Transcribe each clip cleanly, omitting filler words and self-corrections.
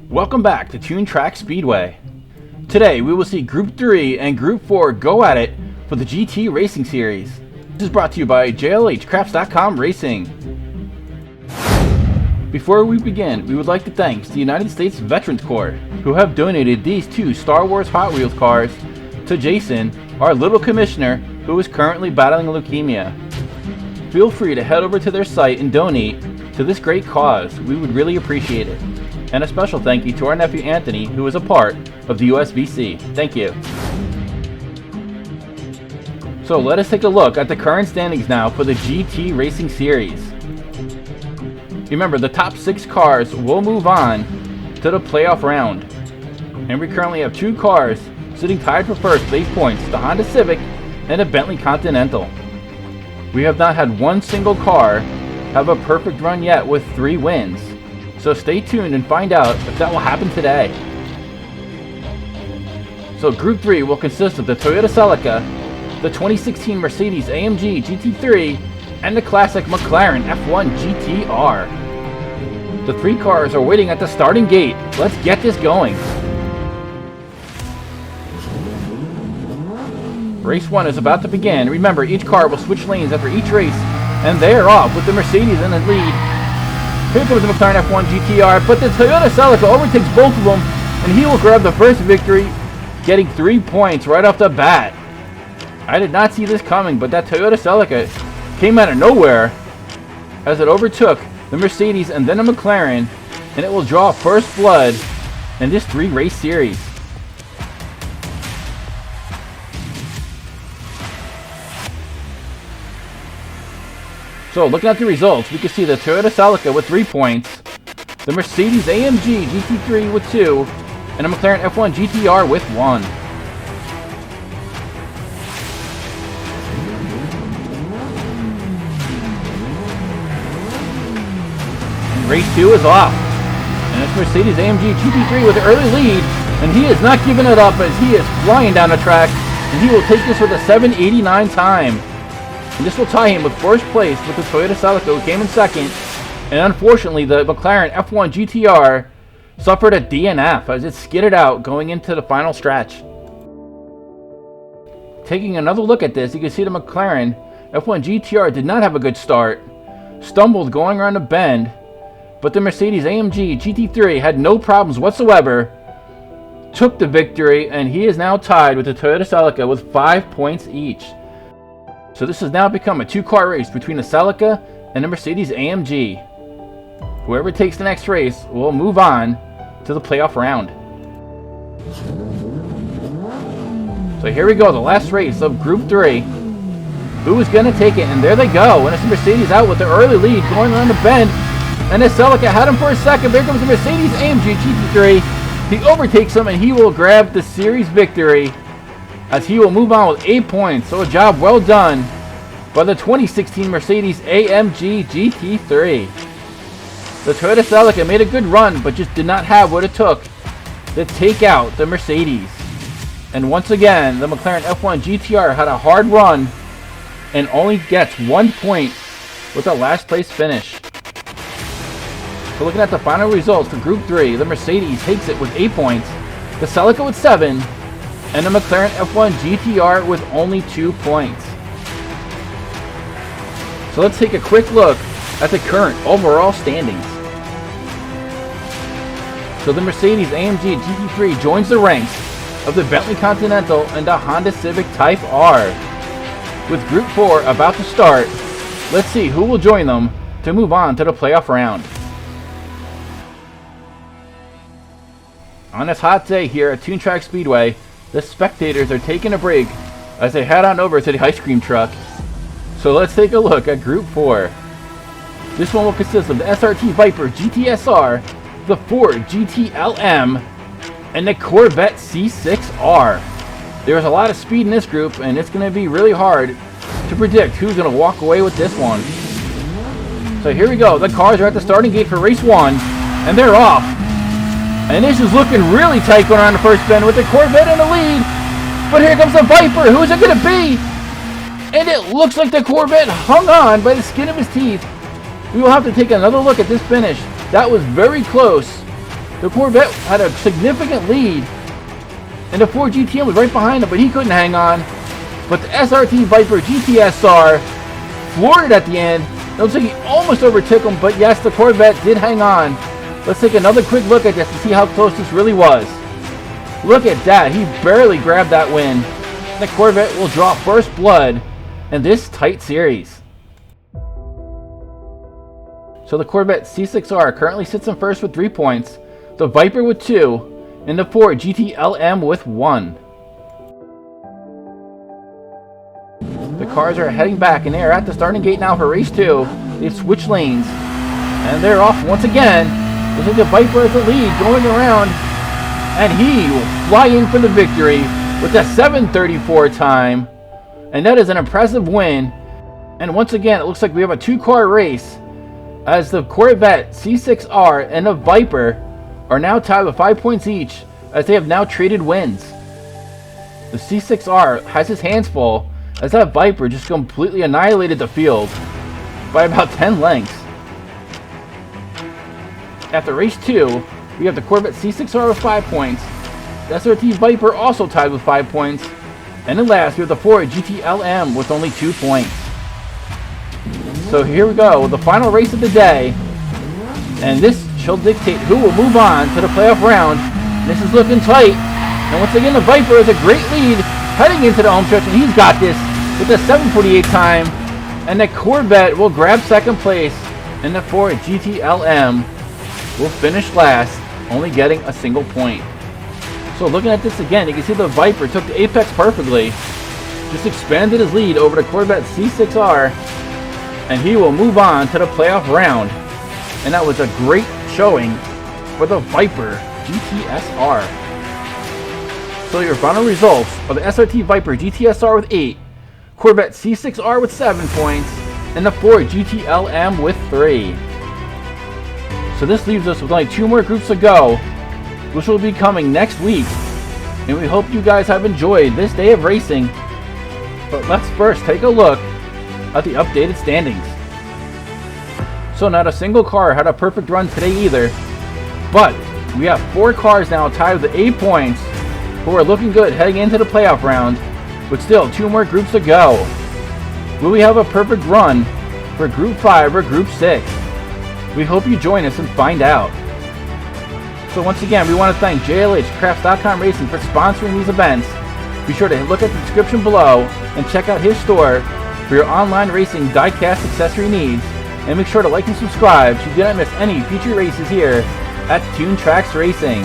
Welcome back to Toon Track Speedway. Today we will see Group 3 and Group 4 go at it for the GT Racing Series. This is brought to you by JLHcrafts.com Racing. Before we begin, we would like to thank the United States Veterans Corps, who have donated these two Star Wars Hot Wheels cars to Jason, our little commissioner, who is currently battling leukemia. Feel free to head over to their site and donate to this great cause. We would really appreciate it. And a special thank you to our nephew Anthony, who is a part of the USVC. Thank you. So let us take a look at the current standings now for the GT Racing Series. Remember, the top 6 cars will move on to the playoff round. And we currently have 2 cars sitting tied for first with 8 points, the Honda Civic and the Bentley Continental. We have not had one single car have a perfect run yet with 3 wins. So stay tuned and find out if that will happen today. So Group 3 will consist of the Toyota Celica, the 2016 Mercedes-AMG GT3, and the classic McLaren F1 GTR. The 3 cars are waiting at the starting gate. Let's get this going. Race 1 is about to begin. Remember, each car will switch lanes after each race, and they are off with the Mercedes in the lead. Here comes the McLaren F1 GTR, but the Toyota Celica overtakes both of them, and he will grab the first victory, getting 3 points right off the bat. I did not see this coming, but that Toyota Celica came out of nowhere as it overtook the Mercedes and then the McLaren, and it will draw first blood in this 3-race series. So looking at the results, we can see the Toyota Celica with 3 points, the Mercedes-AMG GT3 with 2, and the McLaren F1 GTR with 1. And race 2 is off, and it's Mercedes-AMG GT3 with the early lead, and he is not giving it up as he is flying down the track, and he will take this with a 7:89 time. And this will tie him with first place with the Toyota Celica, who came in second. And unfortunately, the McLaren F1 GTR suffered a DNF as it skidded out going into the final stretch. Taking another look at this, you can see the McLaren F1 GTR did not have a good start. Stumbled going around a bend. But the Mercedes-AMG GT3 had no problems whatsoever. Took the victory, and he is now tied with the Toyota Celica with 5 points each. So this has now become a 2-car race between the Celica and the Mercedes-AMG. Whoever takes the next race will move on to the playoff round. So here we go, the last race of Group 3. Who is going to take it? And there they go. And it's the Mercedes out with the early lead going around the bend. And the Celica had him for a second. Here comes the Mercedes-AMG GT3. He overtakes him and he will grab the series victory, as he will move on with 8 points. So a job well done by the 2016 Mercedes-AMG GT3. The Toyota Celica made a good run, but just did not have what it took to take out the Mercedes. And once again, the McLaren F1 GTR had a hard run and only gets 1 point with a last place finish. So looking at the final results for Group 3, the Mercedes takes it with 8 points, the Celica with 7, and the McLaren F1 GTR with only 2 points. So let's take a quick look at the current overall standings. So the Mercedes-AMG GT3 joins the ranks of the Bentley Continental and the Honda Civic Type R. With Group 4 about to start, let's see who will join them to move on to the playoff round. On this hot day here at Toon Track Speedway, the spectators are taking a break as they head on over to the ice cream truck. So let's take a look at Group 4. This one will consist of the SRT Viper GTSR, the Ford GTLM, and the Corvette C6R. There's a lot of speed in this group, and it's going to be really hard to predict who's going to walk away with this one. So here we go. The cars are at the starting gate for race 1, and they're off. And this is looking really tight going around the first bend with the Corvette in the lead. But here comes the Viper. Who is it going to be? And it looks like the Corvette hung on by the skin of his teeth. We will have to take another look at this finish. That was very close. The Corvette had a significant lead, and the Ford GTM was right behind him, but he couldn't hang on. But the SRT Viper GTSR floored it at the end. It looks like he almost overtook him, but yes, the Corvette did hang on. Let's take another quick look at this to see how close this really was. Look at that. He barely grabbed that win. The Corvette will draw first blood in this tight series. So the Corvette C6R currently sits in first with 3 points, the Viper with 2, and the Ford GT-LM with 1. The cars are heading back, and they are at the starting gate now for race 2. They've switched lanes, and they're off once again. Looks like the Viper has the lead going around, and he will fly in for the victory with a 7:34 time, and that is an impressive win. And once again, it looks like we have a 2-car race, as the Corvette C6R and the Viper are now tied with 5 points each, as they have now traded wins. The C6R has his hands full, as that Viper just completely annihilated the field by about 10 lengths. After race 2, we have the Corvette C6R with 5 points, the SRT Viper also tied with 5 points, and then last we have the Ford GT-LM with only 2 points. So here we go, the final race of the day, and this shall dictate who will move on to the playoff round. This is looking tight, and once again the Viper has a great lead heading into the home stretch, and he's got this with a 7:48 time, and the Corvette will grab second place, and the Ford GT-LM will finish last, only getting a single point. So looking at this again, you can see the Viper took the apex perfectly, just expanded his lead over the Corvette C6R, and he will move on to the playoff round. And that was a great showing for the Viper GTSR. So your final results are the SRT Viper GTSR with 8, Corvette C6R with 7 points, and the Ford GT-LM with 3. So this leaves us with only 2 more groups to go, which will be coming next week. And we hope you guys have enjoyed this day of racing. But let's first take a look at the updated standings. So not a single car had a perfect run today either, but we have 4 cars now tied with 8 points who are looking good heading into the playoff round, with still 2 more groups to go. Will we have a perfect run for Group 5 or Group 6? We hope you join us and find out. So once again, we want to thank JLHCrafts.com Racing for sponsoring these events. Be sure to look at the description below and check out his store for your online racing diecast accessory needs. And make sure to like and subscribe so you do not miss any future races here at Tune Tracks Racing.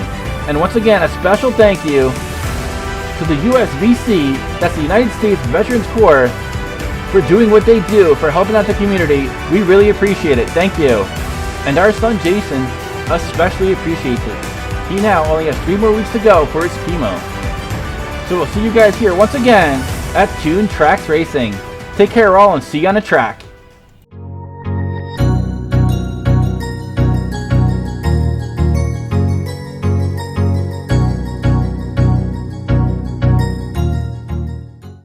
And once again, a special thank you to the USVC, that's the United States Veterans Corps, for doing what they do, for helping out the community. We really appreciate it. Thank you. And our son Jason especially appreciates it. He now only has 3 more weeks to go for his chemo. So we'll see you guys here once again at Tune Tracks Racing. Take care all and see you on the track.